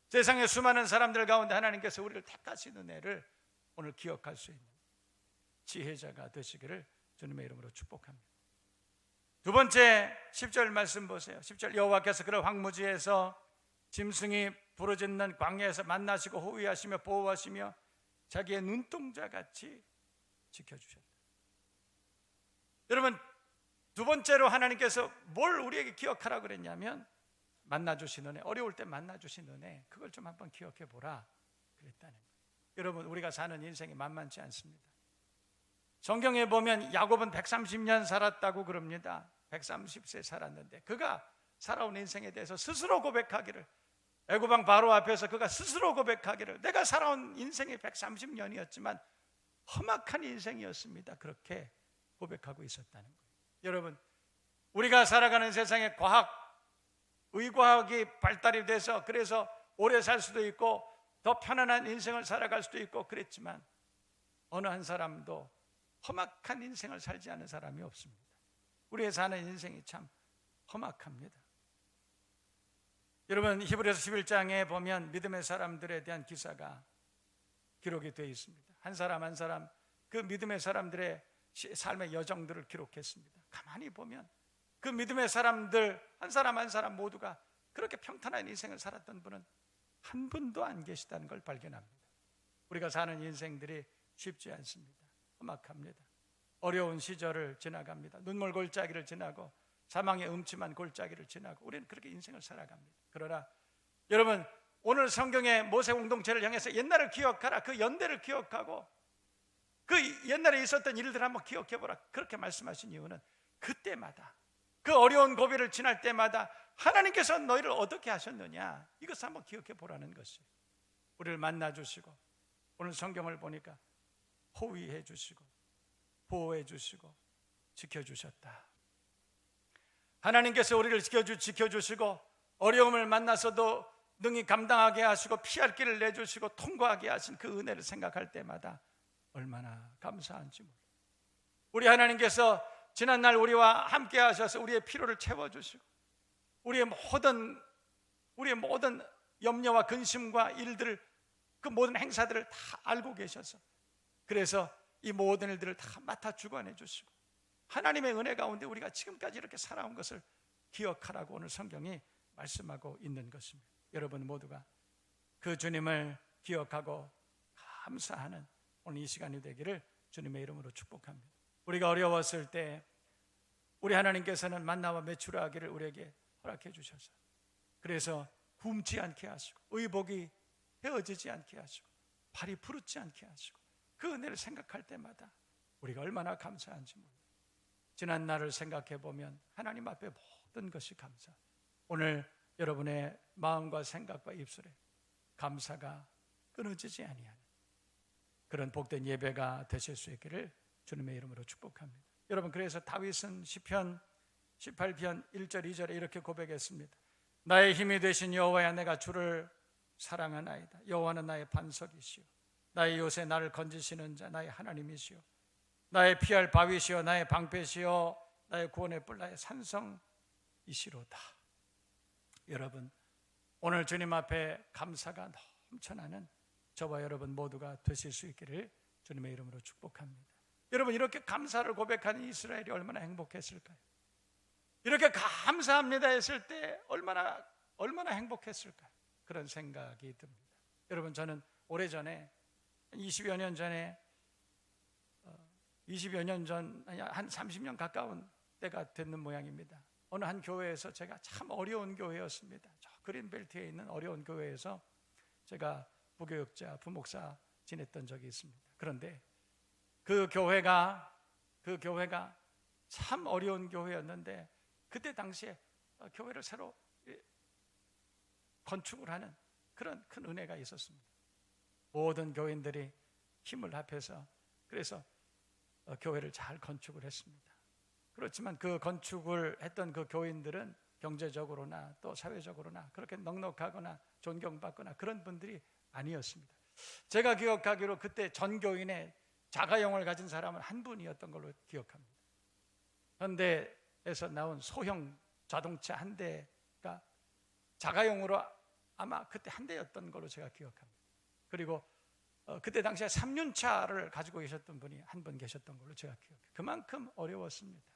세상의 수많은 사람들 가운데 하나님께서 우리를 택하신 은혜를 오늘 기억할 수 있는 지혜자가 되시기를 주님의 이름으로 축복합니다. 두 번째 10절 말씀 보세요. 10절 여호와께서 그를 황무지에서 짐승이 부르짖는 광야에서 만나시고 호위하시며 보호하시며 자기의 눈동자같이 지켜주셨다. 여러분, 두 번째로 하나님께서 뭘 우리에게 기억하라고 그랬냐면 만나주신 은혜, 어려울 때 만나주신 은혜, 그걸 좀 한번 기억해 보라 그랬다는 거예요. 여러분, 우리가 사는 인생이 만만치 않습니다. 성경에 보면 야곱은 130년 살았다고 그럽니다. 130세 살았는데 그가 살아온 인생에 대해서 스스로 고백하기를, 애굽왕 바로 앞에서 그가 스스로 고백하기를 내가 살아온 인생이 130년이었지만 험악한 인생이었습니다. 그렇게 고백하고 있었다는 거예요. 여러분, 우리가 살아가는 세상에 의과학이 발달이 돼서 그래서 오래 살 수도 있고 더 편안한 인생을 살아갈 수도 있고 그랬지만 어느 한 사람도 험악한 인생을 살지 않은 사람이 없습니다. 우리의 사는 인생이 참 험악합니다. 여러분, 히브리서 11장에 보면 믿음의 사람들에 대한 기사가 기록이 되어 있습니다. 한 사람 한 사람 그 믿음의 사람들의 삶의 여정들을 기록했습니다. 가만히 보면 그 믿음의 사람들 한 사람 한 사람 모두가 그렇게 평탄한 인생을 살았던 분은 한 분도 안 계시다는 걸 발견합니다. 우리가 사는 인생들이 쉽지 않습니다. 험악합니다. 어려운 시절을 지나갑니다. 눈물 골짜기를 지나고 사망의 음침한 골짜기를 지나고 우리는 그렇게 인생을 살아갑니다. 그러나 여러분, 오늘 성경의 모세 공동체를 향해서 옛날을 기억하라, 그 연대를 기억하고 그 옛날에 있었던 일들을 한번 기억해보라 그렇게 말씀하신 이유는 그때마다 그 어려운 고비를 지날 때마다 하나님께서 너희를 어떻게 하셨느냐 이것을 한번 기억해보라는 것이에요. 우리를 만나주시고 오늘 성경을 보니까 호위해 주시고 보호해 주시고 지켜주셨다. 하나님께서 우리를 지켜주시고 어려움을 만나서도 능히 감당하게 하시고 피할 길을 내주시고 통과하게 하신 그 은혜를 생각할 때마다 얼마나 감사한지 몰라요. 우리 하나님께서 지난날 우리와 함께 하셔서 우리의 피로를 채워주시고 우리의 모든 염려와 근심과 일들을, 그 모든 행사들을 다 알고 계셔서, 그래서 이 모든 일들을 다 맡아 주관해 주시고 하나님의 은혜 가운데 우리가 지금까지 이렇게 살아온 것을 기억하라고 오늘 성경이 말씀하고 있는 것입니다. 여러분 모두가 그 주님을 기억하고 감사하는 오늘 이 시간이 되기를 주님의 이름으로 축복합니다. 우리가 어려웠을 때 우리 하나님께서는 만나와 메추라기를 우리에게 허락해 주셔서, 그래서 굶지 않게 하시고 의복이 헤어지지 않게 하시고 발이 부르지 않게 하시고, 그 은혜를 생각할 때마다 우리가 얼마나 감사한지 몰라요. 지난 날을 생각해 보면 하나님 앞에 모든 것이 감사. 오늘 여러분의 마음과 생각과 입술에 감사가 끊어지지 아니하는 그런 복된 예배가 되실 수 있기를 주님의 이름으로 축복합니다. 여러분, 그래서 다윗은 시편 18편 1절 2절에 이렇게 고백했습니다. 나의 힘이 되신 여호와야, 내가 주를 사랑하나이다. 여호와는 나의 반석이시오, 나의 요새 나를 건지시는 자, 나의 하나님이시오, 나의 피할 바위시오, 나의 방패시오, 나의 구원의 뿔, 나의 산성이시로다. 여러분, 오늘 주님 앞에 감사가 넘쳐나는 저와 여러분 모두가 되실 수 있기를 주님의 이름으로 축복합니다. 여러분, 이렇게 감사를 고백하는 이스라엘이 얼마나 행복했을까요? 이렇게 감사합니다 했을 때 얼마나 행복했을까요? 그런 생각이 듭니다. 여러분, 저는 오래전에 20여 년 전에 한 30년 가까운 때가 됐는 모양입니다. 어느 한 교회에서, 제가 참 어려운 교회였습니다. 저 그린벨트에 있는 어려운 교회에서 제가 부교육자, 부목사 지냈던 적이 있습니다. 그런데 그 교회가 참 어려운 교회였는데, 그때 당시에 교회를 새로 건축을 하는 그런 큰 은혜가 있었습니다. 모든 교인들이 힘을 합해서 그래서 교회를 잘 건축을 했습니다. 그렇지만 그 건축을 했던 그 교인들은 경제적으로나 또 사회적으로나 그렇게 넉넉하거나 존경받거나 그런 분들이 아니었습니다. 제가 기억하기로 그때 전 교인의 자가용을 가진 사람은 한 분이었던 걸로 기억합니다. 현대에서 나온 소형 자동차 한 대가 자가용으로 아마 그때 한 대였던 걸로 제가 기억합니다. 그리고 그때 당시에 3륜차를 가지고 계셨던 분이 한 분 계셨던 걸로 제가 기억해요. 그만큼 어려웠습니다.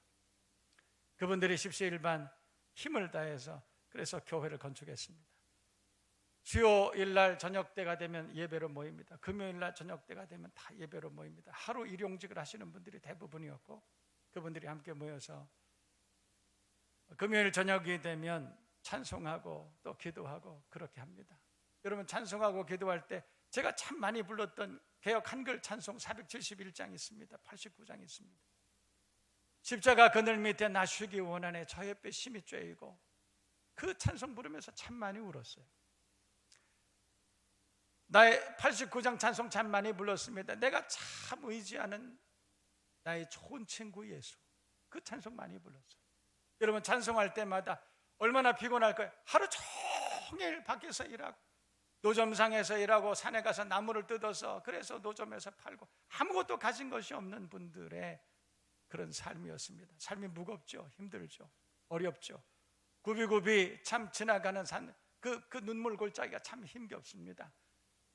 그분들이 십시일반 힘을 다해서 그래서 교회를 건축했습니다. 수요일 날 저녁 때가 되면 예배로 모입니다. 금요일 날 저녁 때가 되면 다 예배로 모입니다. 하루 일용직을 하시는 분들이 대부분이었고, 그분들이 함께 모여서 금요일 저녁이 되면 찬송하고 또 기도하고 그렇게 합니다. 여러분, 찬송하고 기도할 때 제가 참 많이 불렀던 개역 한글 찬송 471장 있습니다. 89장 있습니다. 십자가 그늘 밑에 나 쉬기 원하네, 저의 뼈 심히 쬐이고, 그 찬송 부르면서 참 많이 울었어요. 나의 89장 찬송 참 많이 불렀습니다. 내가 참 의지하는 나의 좋은 친구 예수, 그 찬송 많이 불렀어요. 여러분, 찬송할 때마다 얼마나 피곤할까요? 하루 종일 밖에서 일하고 노점상에서 일하고 산에 가서 나무를 뜯어서 그래서 노점에서 팔고 아무것도 가진 것이 없는 분들의 그런 삶이었습니다. 삶이 무겁죠, 힘들죠, 어렵죠. 굽이굽이 참 지나가는 산, 그 눈물 골짜기가 참 힘겹습니다.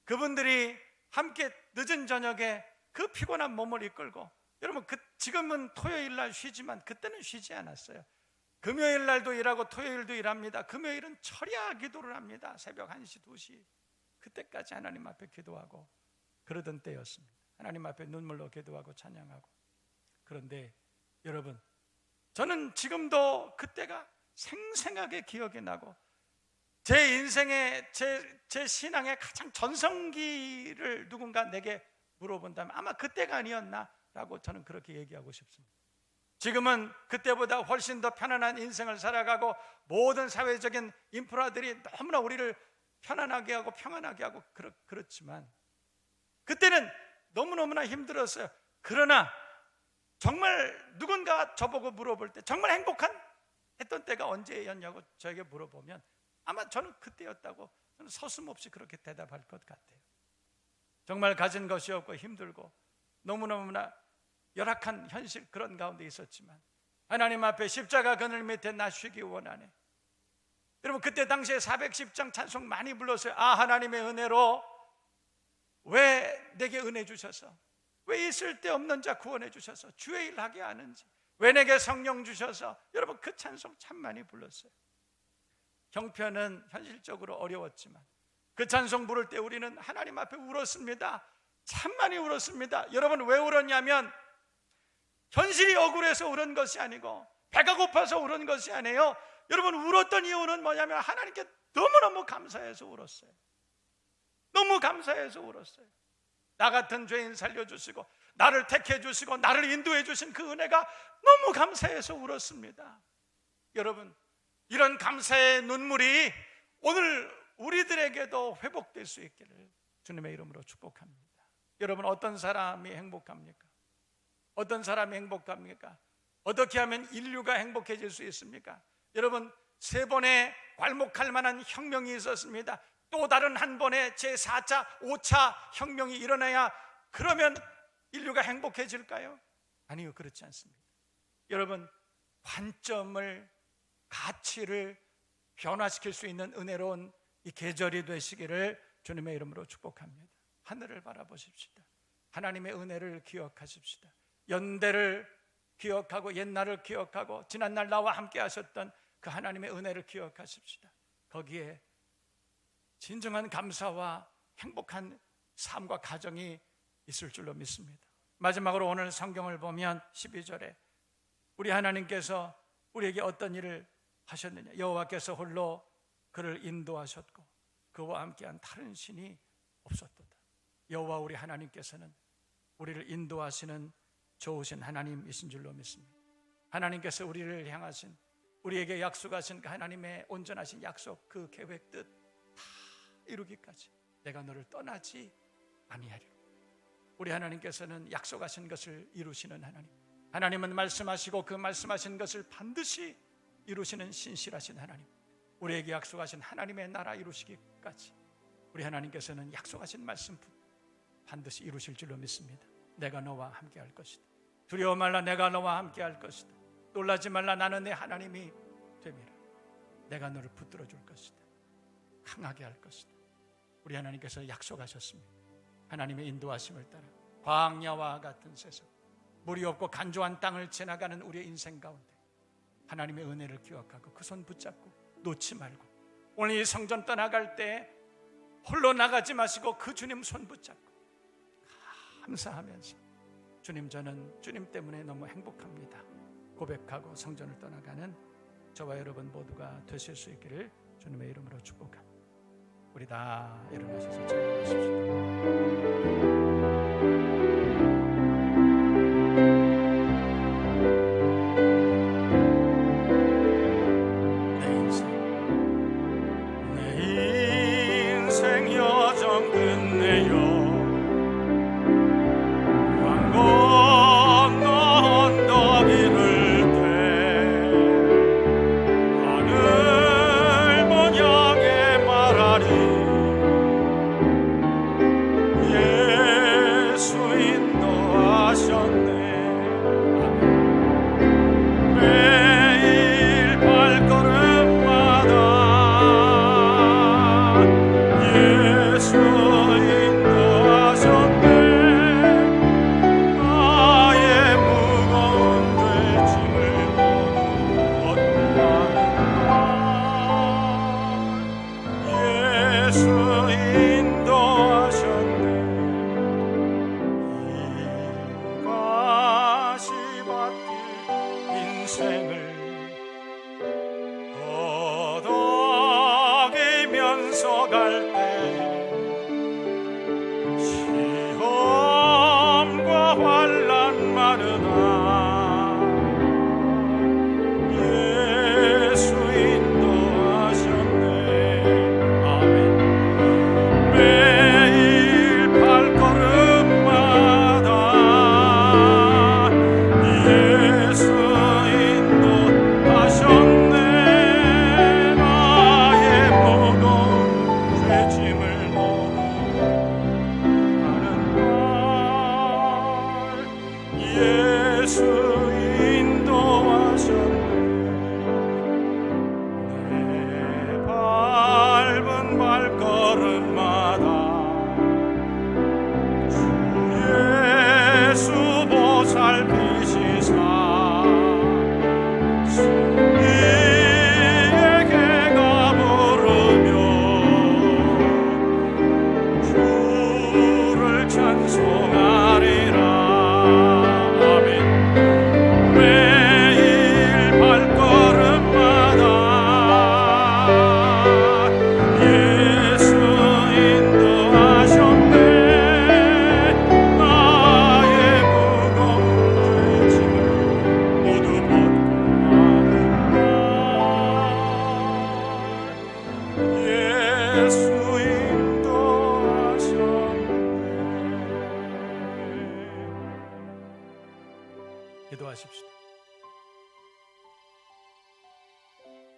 그분들이 함께 늦은 저녁에 그 피곤한 몸을 이끌고, 여러분, 지금은 토요일 날 쉬지만 그때는 쉬지 않았어요. 금요일 날도 일하고 토요일도 일합니다. 금요일은 철야 기도를 합니다. 새벽 1시, 2시 그때까지 하나님 앞에 기도하고 그러던 때였습니다. 하나님 앞에 눈물로 기도하고 찬양하고. 그런데 여러분, 저는 지금도 그때가 생생하게 기억이 나고, 제 인생의 제 신앙의 가장 전성기를 누군가 내게 물어본다면 아마 그때가 아니었나라고 저는 그렇게 얘기하고 싶습니다. 지금은 그때보다 훨씬 더 편안한 인생을 살아가고 모든 사회적인 인프라들이 너무나 우리를 편안하게 하고 평안하게 하고 그렇지만 그때는 너무너무나 힘들었어요. 그러나 정말 누군가 저보고 물어볼 때 정말 행복한 했던 때가 언제였냐고 저에게 물어보면 아마 저는 그때였다고 저는 서슴없이 그렇게 대답할 것 같아요. 정말 가진 것이 없고 힘들고 너무너무나 열악한 현실 그런 가운데 있었지만 하나님 앞에 십자가 그늘 밑에 나 쉬기 원하네. 여러분 그때 당시에 410장 찬송 많이 불렀어요. 아, 하나님의 은혜로 왜 내게 은혜 주셔서, 왜 이 쓸데없는 자 구원해 주셔서, 주의 일 하게 하는지, 왜 내게 성령 주셔서. 여러분 그 찬송 참 많이 불렀어요. 형편은 현실적으로 어려웠지만 그 찬송 부를 때 우리는 하나님 앞에 울었습니다. 참 많이 울었습니다. 여러분 왜 울었냐면 현실이 억울해서 울은 것이 아니고 배가 고파서 울은 것이 아니에요. 여러분 울었던 이유는 뭐냐면 하나님께 너무너무 감사해서 울었어요. 너무 감사해서 울었어요. 나 같은 죄인 살려주시고 나를 택해 주시고 나를 인도해 주신 그 은혜가 너무 감사해서 울었습니다. 여러분 이런 감사의 눈물이 오늘 우리들에게도 회복될 수 있기를 주님의 이름으로 축복합니다. 여러분 어떤 사람이 행복합니까? 어떤 사람이 행복합니까? 어떻게 하면 인류가 행복해질 수 있습니까? 여러분 3번의 괄목할 만한 혁명이 있었습니다. 또 다른 한 번의 제4차, 5차 혁명이 일어나야 그러면 인류가 행복해질까요? 아니요, 그렇지 않습니다. 여러분 관점을, 가치를 변화시킬 수 있는 은혜로운 이 계절이 되시기를 주님의 이름으로 축복합니다. 하늘을 바라보십시다. 하나님의 은혜를 기억하십시다. 연대를 기억하고 옛날을 기억하고 지난날 나와 함께 하셨던 그 하나님의 은혜를 기억하십시다. 거기에 진정한 감사와 행복한 삶과 가정이 있을 줄로 믿습니다. 마지막으로 오늘 성경을 보면 12절에 우리 하나님께서 우리에게 어떤 일을 하셨느냐. 여호와께서 홀로 그를 인도하셨고 그와 함께한 다른 신이 없었도다. 여호와 우리 하나님께서는 우리를 인도하시는 좋으신 하나님이신 줄로 믿습니다. 하나님께서 우리를 향하신, 우리에게 약속하신 그 하나님의 온전하신 약속, 그 계획 뜻 다 이루기까지 내가 너를 떠나지 아니하리라. 우리 하나님께서는 약속하신 것을 이루시는 하나님, 하나님은 말씀하시고 그 말씀하신 것을 반드시 이루시는 신실하신 하나님, 우리에게 약속하신 하나님의 나라 이루시기까지 우리 하나님께서는 약속하신 말씀 반드시 이루실 줄로 믿습니다. 내가 너와 함께 할 것이다. 두려워 말라, 내가 너와 함께 할 것이다. 놀라지 말라, 나는 내 하나님이 됨이라. 내가 너를 붙들어 줄 것이다. 강하게 할 것이다. 우리 하나님께서 약속하셨습니다. 하나님의 인도하심을 따라 광야와 같은 세상, 물이 없고 간조한 땅을 지나가는 우리의 인생 가운데 하나님의 은혜를 기억하고 그 손 붙잡고 놓지 말고, 오늘 이 성전 떠나갈 때 홀로 나가지 마시고 그 주님 손 붙잡고 감사하면서 주님, 저는 주님 때문에 너무 행복합니다 고백하고 성전을 떠나가는 저와 여러분 모두가 되실 수 있기를 주님의 이름으로 축복합니다. 우리 다 일어나셔서 찬양하십시다.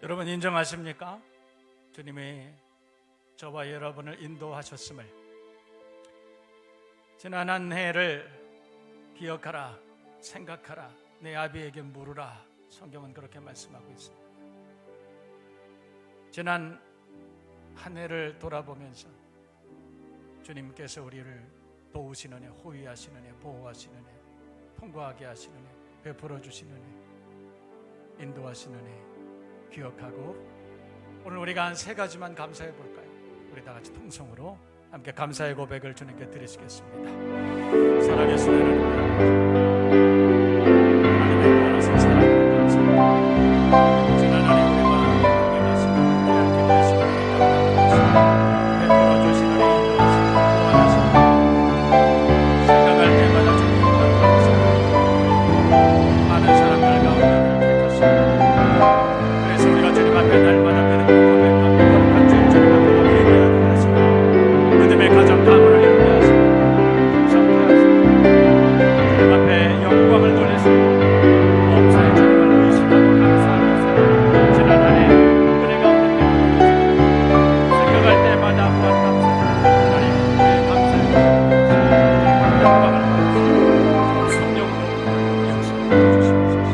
여러분 인정하십니까? 주님이 저와 여러분을 인도하셨음을. 지난 한 해를 기억하라, 생각하라, 내 아비에게 물으라. 성경은 그렇게 말씀하고 있습니다. 지난 한 해를 돌아보면서 주님께서 우리를 도우시는 애, 호위하시는 애, 보호하시는 애, 통과하게 하시는 애, 베풀어 주시는 애, 인도하시는 애 기억하고, 오늘 우리가 한 세 가지만 감사해 볼까요? 우리 다 같이 통성으로 함께 감사의 고백을 주님께 드리시겠습니다. 살아계신 하나님, 하나님의 무한하신 사랑을 감사합니다. 지난 한 해 우리와 함께 하시고 귀하게 하시고 베풀어 주시는 애, 인도하시고 보호하시는 애, 생각할 때마다 주님과 감사합니다. 많은 사람들 가운데 택하시고, 그래서 우리가 주님 앞에 날마다 믿음으로 고백하고 거룩한 주님 앞에 예배하게 하시고 믿음의 가정감을 이루게 하시고 성케 하시고 주님 앞에 영광을 돌리시고 범사의 주님을 의식하고 감사하면서 지난 한 해 은혜 가운데 베풀어 생각할 때마다 무한 감사를 하나님 주의 감사의 영광을 받으시고 성령으로 역사해 주시옵소서.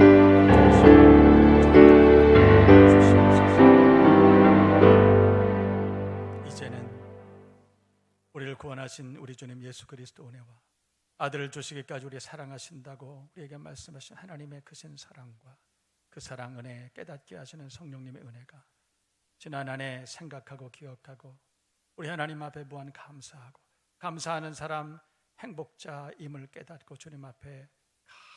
이제는 우리를 구원하신 우리 주님 예수 그리스도 은혜와 아들을 주시기까지 우리 사랑하신다고 우리에게 말씀하신 하나님의 크신 사랑과 그 사랑 은혜 깨닫게 하시는 성령님의 은혜가 지난 한 해 생각하고 기억하고 우리 하나님 앞에 무한 감사하고 감사하는 사람 행복자임을 깨닫고 주님 앞에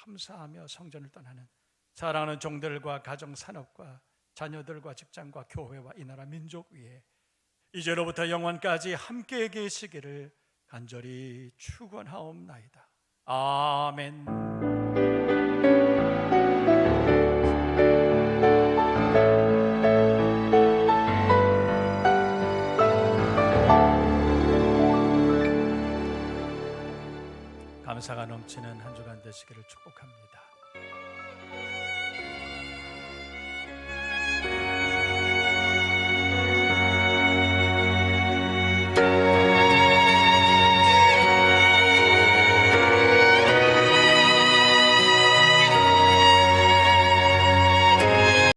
감사하며 성전을 떠나는 사랑하는 종들과 가정 산업과 자녀들과 직장과 교회와 이 나라 민족 위에 이제로부터 영원까지 함께 계시기를 간절히 축원하옵나이다. 아멘. 감사가 넘치는 한 주간 되시기를 축복합니다.